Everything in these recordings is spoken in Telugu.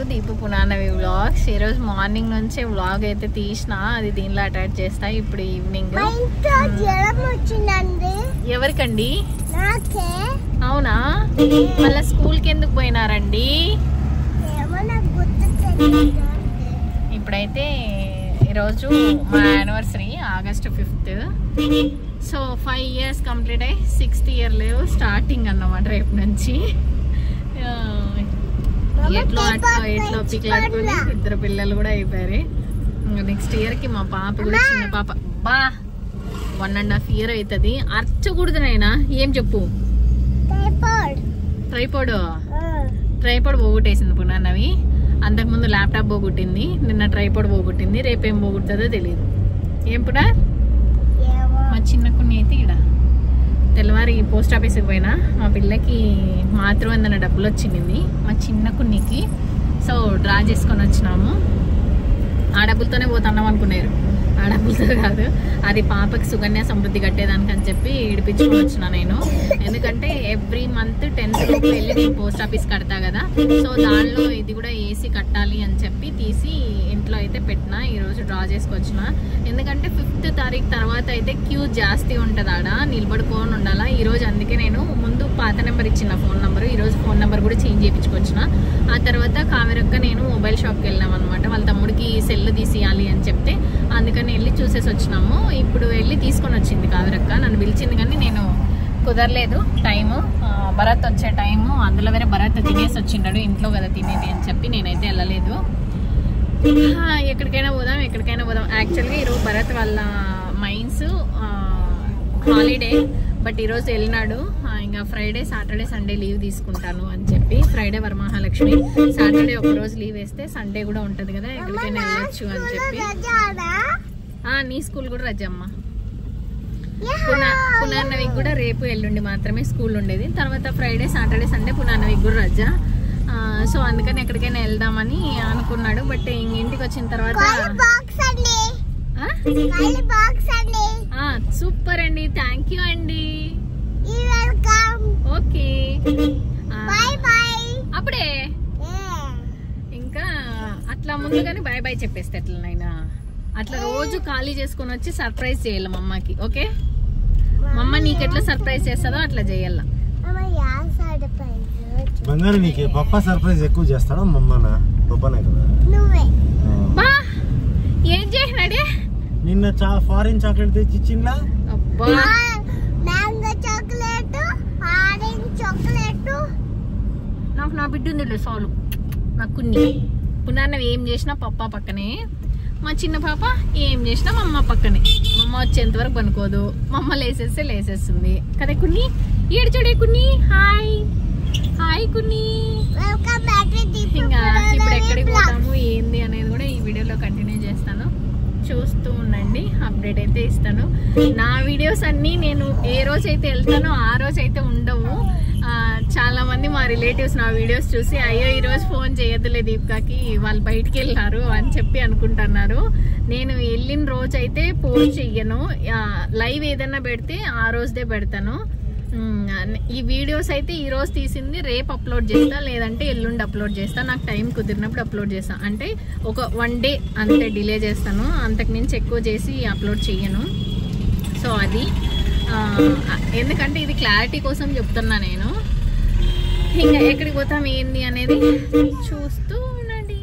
దీపు పునానవి వ్లాగ్స్. ఈరోజు మార్నింగ్ నుంచే వ్లాగ్ అయితే తీసిన, అది దీనిలో అటాచ్ చేస్తా. ఇప్పుడు ఈవినింగ్. ఎవరికండి? అవునా, మళ్ళీ స్కూల్కి ఎందుకు పోయినారండి? ఇప్పుడైతే ఈరోజు మా anniversary August 5th. So 5 years complete అయ్యి 6th year లేవు స్టార్టింగ్ అన్నమాట రేపు నుంచి. ఎట్లో పిక్కలాడుకొని ఇద్దరు పిల్లలు కూడా అయిపోయారు. నెక్స్ట్ ఇయర్కి మా పాప కూడా, చిన్న పాప బా 1.5 year అవుతుంది. అర్చకూడదునైనా ఏం చెప్పు? ట్రైపాడ్ పోగొట్టేసింది పునాన్నవి. అంతకుముందు ల్యాప్టాప్ పోగొట్టింది, నిన్న ట్రైపాడ్ పోగొట్టింది. రేపేం పోగొడుతుందో తెలియదు. ఏం పునా? మా చిన్న కొన్ని అయితే ఇక్కడ తెల్లవారి పోస్ట్ ఆఫీస్కి పోయినా మా పిల్లకి మాతృవందన డబ్బులు వచ్చింది మా చిన్న కున్నికి. సో డ్రా చేసుకొని వచ్చినాము. ఆ డబ్బులతోనే పోతున్నాం అనుకున్నారు. ఆ డబ్బులతో కాదు, అది పాపకి సుకన్య సమృద్ధి కట్టేదానికి అని చెప్పి ఇడిపించుకొని వచ్చిన నేను. ఎందుకంటే ఎవ్రీ మంత్ 10th లోపు వెళ్ళి నేను పోస్ట్ ఆఫీస్ కడతా కదా. సో దానిలో ఇది కూడా వేసి కట్టాలి అని చెప్పి తీసి ఇంట్లో అయితే పెట్టినా. ఈరోజు డ్రా చేసుకొచ్చిన. ఎందుకంటే 5th తారీఖు తర్వాత అయితే క్యూ జాస్తి ఉంటుంది, ఆడ నిలబడుకొని ఉండాలా. ఈరోజు అందుకే నేను ముందు పాత నెంబర్ ఇచ్చిన ఫోన్ నెంబరు, ఈరోజు ఫోన్ నెంబర్ కూడా చేంజ్ చేయించుకొచ్చిన. ఆ తర్వాత కావేరక్క నేను మొబైల్ షాప్కి వెళ్ళాం అనమాట. వాళ్ళ తమ్ముడికి సెల్ తీసేయాలి అని చెప్తే అందుకని వెళ్ళి చూసేసి వచ్చినాము. ఇప్పుడు వెళ్ళి తీసుకొని వచ్చింది కావేరక్క. నన్ను పిలిచింది కానీ నేను కుదరలేదు టైము. భరత్ వచ్చే టైము, అందులో వేరే భరత్ తినేసి వచ్చిండాడు, ఇంట్లో కదా తినేది అని చెప్పి నేనైతే వెళ్ళలేదు. ఎక్కడికైనా పోదాం యాక్చువల్గా ఈరోజు భరత్ వాళ్ళ మైన్స్ హాలిడే, బట్ ఈరోజు వెళ్ళినాడు. ఇంకా ఫ్రైడే, సాటర్డే, సండే లీవ్ తీసుకుంటాను అని చెప్పి. ఫ్రైడే వరమహాలక్ష్మి, సాటర్డే ఒకరోజు లీవ్ వేస్తే సండే కూడా ఉంటుంది కదా, ఎక్కడికైనా వెళ్ళొచ్చు అని చెప్పి. నీ స్కూల్ కూడా రజమ్మ. పునాన్నవికి కూడా రేపు ఎల్లుండి మాత్రమే స్కూల్ ఉండేది. తర్వాత ఫ్రైడే, సాటర్డే, సండే పునాన్నవికి కూడా రజా. సో అందుకని ఎక్కడికైనా వెళ్దామని అనుకున్నాడు. బట్ ఇంటికి వచ్చిన తర్వాత సూపర్ అండి, థ్యాంక్ యూ అండి, ఓకే అప్పుడే ఇంకా అట్లా ముందుగానే బాయ్ బాయ్ చెప్పేస్తే ఎట్లనైనా అట్లా రోజు ఖాళీ చేసుకొని వచ్చి సర్ప్రైజ్ చేయాలి మా అమ్మకి. ఓకే, మా అమ్మ నీకు ఎట్లా సర్ప్రైజ్ చేస్తుందో అట్లా చేయాల. బంగారు నీకు పప్ప సర్ప్రైజ్ ఎక్కువ చేస్తాడా మమ్మనా? పప్పనే కదా. బా ఏం చేసినాడే? నిన్న ఫారిన్ చాక్లెట్ తెచ్చి ఇచ్చిండ్లా. అబ్బా మ్యాంగో చాక్లెట్, ఆరెంజ్ చాక్లెట్. నాకు నా బిడ్డ ఉంది సాలు. నాకు పునాన్నవి ఏం చేసినా పప్ప పక్కనే, మా చిన్న పాప ఏం చేసినా మా అమ్మ పక్కనే. మా అమ్మ వచ్చేంత వరకు పనుకోదు, మా అమ్మ లేసేస్తే లేసేస్తుంది కదా. కున్ని ఏడు చూడే కున్ని. Hi hi Kunni. ఇంకా ఇప్పుడు ఎక్కడికి పోతాము ఏంది అనేది కూడా ఈ వీడియోలో కంటిన్యూ చేస్తాను, చూస్తూ ఉండండి. అప్డేట్ అయితే ఇస్తాను. నా వీడియోస్ అన్నీ నేను ఏ రోజైతే వెళ్తానో ఆ రోజైతే ఉండవు. చాలా మంది మా రిలేటివ్స్ నా వీడియోస్ చూసి అయ్యో ఈరోజు ఫోన్ చేయొద్దులే దీపికాకి, వాళ్ళు బయటికి వెళ్ళారు అని చెప్పి అనుకుంటున్నారు. నేను వెళ్ళిన రోజైతే పోస్ట్ చెయ్యను. లైవ్ ఏదైనా పెడితే ఆ రోజుదే పెడతాను. ఈ వీడియోస్ అయితే ఈ రోజు తీసింది రేపు అప్లోడ్ చేస్తా, లేదంటే ఎల్లుండి అప్లోడ్ చేస్తా. నాకు టైం కుదిరినప్పుడు అప్లోడ్ చేస్తా. అంటే ఒక 1 day అంతే డిలే చేస్తాను, అంతకు మించి ఎక్కువ చేసి అప్లోడ్ చెయ్యను. సో అది ఎందుకంటే ఇది క్లారిటీ కోసం చెప్తున్నా నేను. ఇంకా ఎక్కడికి పోతాం ఏంది అనేది చూస్తూ ఉండండి.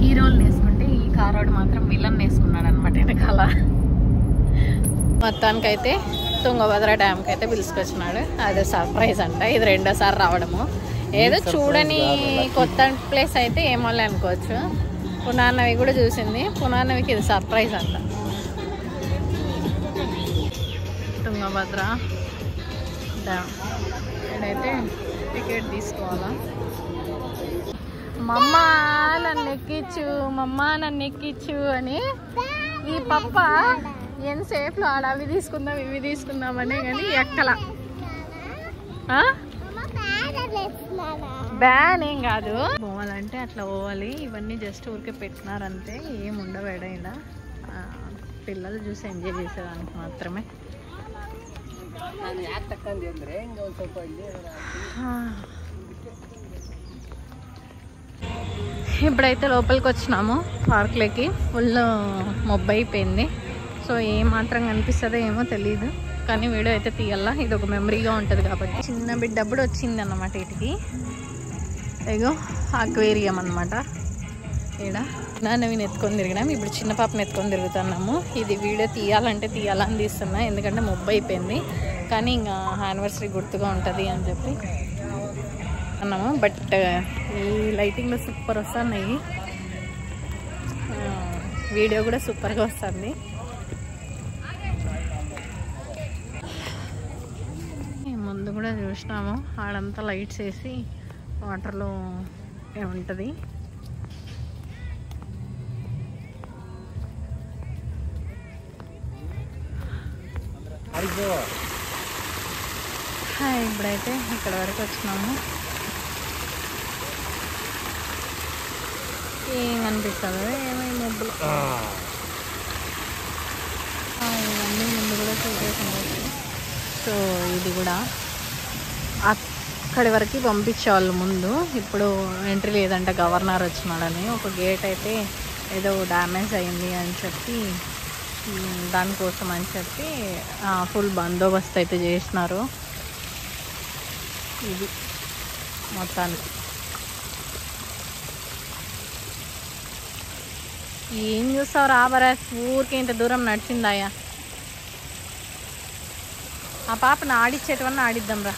హీరోలు వేసుకుంటే ఈ కారోడు మాత్రం విలన్ వేసుకున్నాడు అనమాట వెనకాల. మొత్తానికైతే తుంగభద్ర డ్యామ్కి అయితే పిలుచుకొచ్చినాడు. అదే సర్ప్రైజ్ అంట. ఇది 2వ సారి రావడము. ఏదో చూడని కొత్త ప్లేస్ అయితే ఏమోలే అనుకోవచ్చు. పునాన్నవి కూడా చూసింది. పునాన్నవికి ఇది సర్ప్రైజ్ అంట. తుంగభద్ర డ్యామ్ ఇక్కడైతే టికెట్ తీసుకోవాలా. మమ్మ నన్ను ఎక్కించు అని ఈ పప్ప ఎంతసేపులో ఆడ అవి తీసుకుందాం ఇవి తీసుకుందామనే కానీ ఎక్కల. బ్యాన్ ఏం కాదు, పోవాలంటే అట్లా పోవాలి. ఇవన్నీ జస్ట్ ఊరికే పెట్టినారంతే, ఏం ఉండవు ఎడైనా. పిల్లలు చూసి ఎంజాయ్ చేసేదానికి మాత్రమే. ఇప్పుడైతే లోపలికి వచ్చినాము పార్క్లోకి. ఫుల్ మొబ్బు అయిపోయింది. సో ఏమాత్రం కనిపిస్తుందో ఏమో తెలియదు, కానీ వీడియో అయితే తీయాలా. ఇది ఒక మెమరీగా ఉంటుంది కాబట్టి. చిన్న బిడ్డ అప్పుడు వచ్చింది అన్నమాట వీటికి. ఇగో అక్వేరియం అన్నమాట. ఇక్కడ నవీన్ ఎత్తుకొని తిరిగినాము, ఇప్పుడు చిన్న పాపను ఎత్తుకొని తిరుగుతున్నాము. ఇది వీడియో తీయాలంటే తీయాలని తీస్తున్నా, ఎందుకంటే మొబ్బు అయిపోయింది. కానీ ఇంకా యానివర్సరీ గుర్తుగా ఉంటుంది అని చెప్పి అన్నాము. బట్ ఈ లైటింగ్లో సూపర్ వస్తున్నాయి, వీడియో కూడా సూపర్గా వస్తుంది. ముందు కూడా చూసినాము, ఆడంతా లైట్స్ వేసి వాటర్లో ఉంటుంది. ఇప్పుడైతే ఇక్కడ వరకు వచ్చినాము. ఏం అనిపిస్తుందో ఏమై మబ్బులు ఇవన్నీ ముందు కూడా చూసేసి. సో ఇది కూడా అక్కడి వరకు పంపించేవాళ్ళు ముందు. ఇప్పుడు ఎంట్రీ లేదంటే గవర్నర్ వచ్చినాడని. ఒక గేట్ అయితే ఏదో డ్యామేజ్ అయింది అని చెప్పి, దానికోసం అని చెప్పి ఫుల్ బందోబస్తు అయితే చేసినారు. ఇది మొత్తానికి ఏం చూస్తావు రాబరా, ఊరికే ఇంత దూరం నడిచిందాయా. ఆ పాపను ఆడిచ్చేటవన్నీ ఆడిద్దాం రా.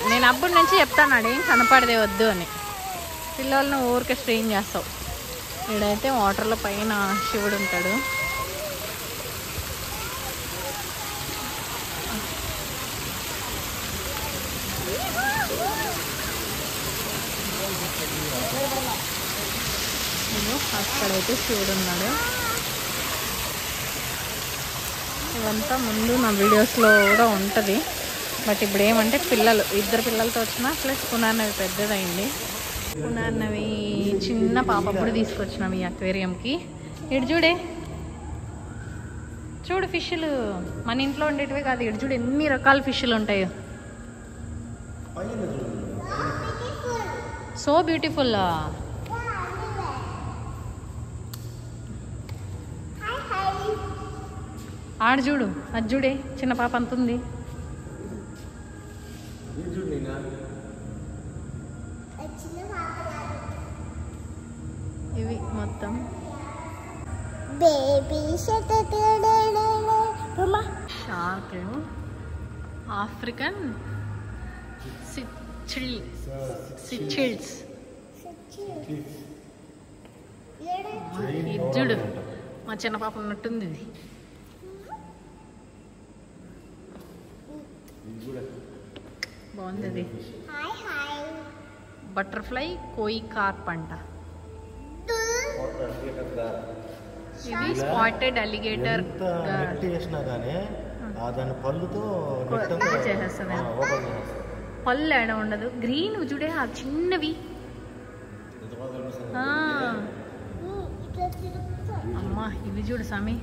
నేను అప్పటి నుంచి చెప్తాను ఏం కనపడదే వద్దు అని. పిల్లలను ఊరికే స్ట్రెయిన్ చేస్తావు. ఇక్కడైతే వాటర్లో పైన శివుడు ఉంటాడు. అక్కడైతే శివుడు ఉన్నాడు. ఇవంతా ముందు నా వీడియోస్లో కూడా ఉంటుంది. బట్ ఇప్పుడు ఏమంటే ఇద్దరు పిల్లలతో వచ్చిన ప్లస్ పునాన్నవి పెద్దదైంది. పునాన్నవి చిన్న పాపప్పుడు తీసుకొచ్చినాం ఈ అక్వేరియంకి. ఇటు చూడు ఫిష్లు మన ఇంట్లో ఉండేటివే కాదు. ఇటు చూడు ఎన్ని రకాల ఫిష్లు ఉంటాయో. So beautiful. ఆడ చూడు, అది చూడే చిన్న పాప అంతుంది. ఇవి మొత్తం షార్క్లు. ఆఫ్రికన్ సిచిల్స్. ఇది చూడు మా చిన్న పాప ఉన్నట్టుంది. ఇది బాగుంది. అది బటర్ఫ్లై కోయి కార్ప్ అంట. ఇది స్పాటెడ్ అలిగేటర్. చేసేస్తుంది. పళ్ళు ఏడ ఉండదు. గ్రీన్ చూడే ఆ చిన్నవి. అమ్మా ఇవి చూడు సామి.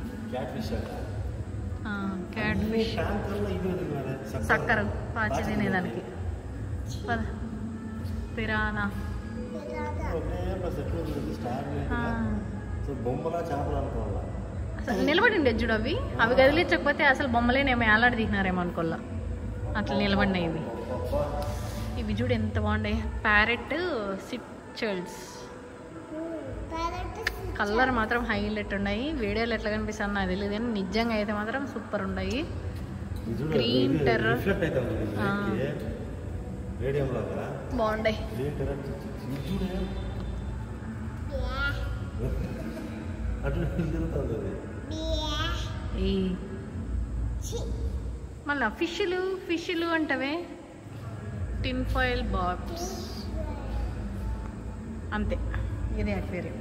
Cat fish. చక్కర పాచి తినేదానికి. పిరానా. అసలు నిలబడి ఉండేది చూడు. అవి కదిలించకపోతే అసలు బొమ్మలేనేమో ఏలాడి దిగినారేమో అనుకోల్లా, అట్లా నిలబడినాయి ఇవి. ఇవి చూడు ఎంత బాగున్నాయి. ప్యారెట్ సిచెల్స్. కలర్ మాత్రం హైలైట్ ఉన్నాయి. వీడియోలో ఎట్లా కనిపిస్తుంది నాకు తెలియదు, కానీ నిజంగా అయితే మాత్రం సూపర్ ఉన్నాయి. గ్రీన్ టెర్రర్ బాగుంటాయి. మళ్ళా ఫిష్లు అంటవే. టిన్ ఫాయిల్ బాబ్స్ అంతే. ఇది అక్వేరియం.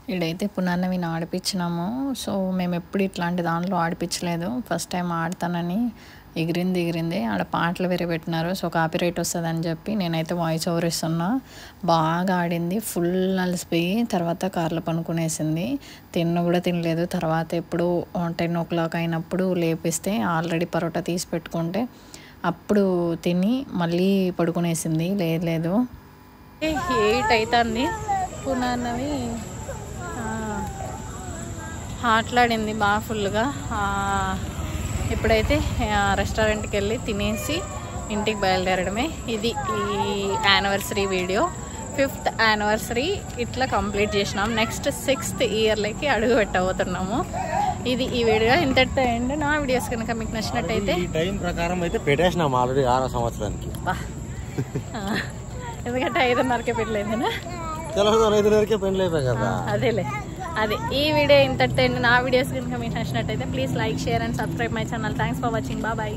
ఇక్కడైతే పునాన్నవి ఆడిపించినాము. సో మేము ఎప్పుడు ఇట్లాంటి దాంట్లో ఆడిపించలేదు. ఫస్ట్ టైం ఆడతానని ఎగిరింది. ఆడ పాటలు వేరే పెట్టినారు. సో కాపీరైట్ వస్తుందని చెప్పి నేనైతే వాయిస్ ఓవర్ ఇస్తున్నా. బాగా ఆడింది. ఫుల్ అలసిపోయి తర్వాత కార్లో పనుకునేసింది. కూడా తినలేదు. తర్వాత ఎప్పుడు 10 o'clock అయినప్పుడు లేపిస్తే ఆల్రెడీ పరోటా తీసి పెట్టుకుంటే అప్పుడు తిని మళ్ళీ పడుకునేసింది. లేదు 8 అవుతుంది. పునాన్నవి ఆటలాడింది బాగా ఫుల్గా. ఇప్పుడైతే రెస్టారెంట్కి వెళ్ళి తినేసి ఇంటికి బయలుదేరడమే. ఇది ఈ యానివర్సరీ వీడియో. 5th యానివర్సరీ ఇట్లా కంప్లీట్ చేసినాం. నెక్స్ట్ 6th ఇయర్లోకి అడుగు పెట్టబోతున్నాము. ఇది ఈ వీడియో ఇంతటితో ఎండ్. నా వీడియోస్ కనుక మీకు నచ్చినట్టయితే ఈ టైం ప్రకారం అయితే పెట్టేసినాం ఆల్రెడీ 6వ సంవత్సరానికి. ఎందుకంటే 5:30కే పెళ్ళైందనా, 5:30కే పెళ్ళి అయిపోయి కదా. అదేలే. అదే ఈ వీడియో ఇంతటితో ఎండ్. నా వీడియోస్ కనుక మీకు నచ్చినట్టయితే please like, share and subscribe my channel. Thanks for watching. Bye.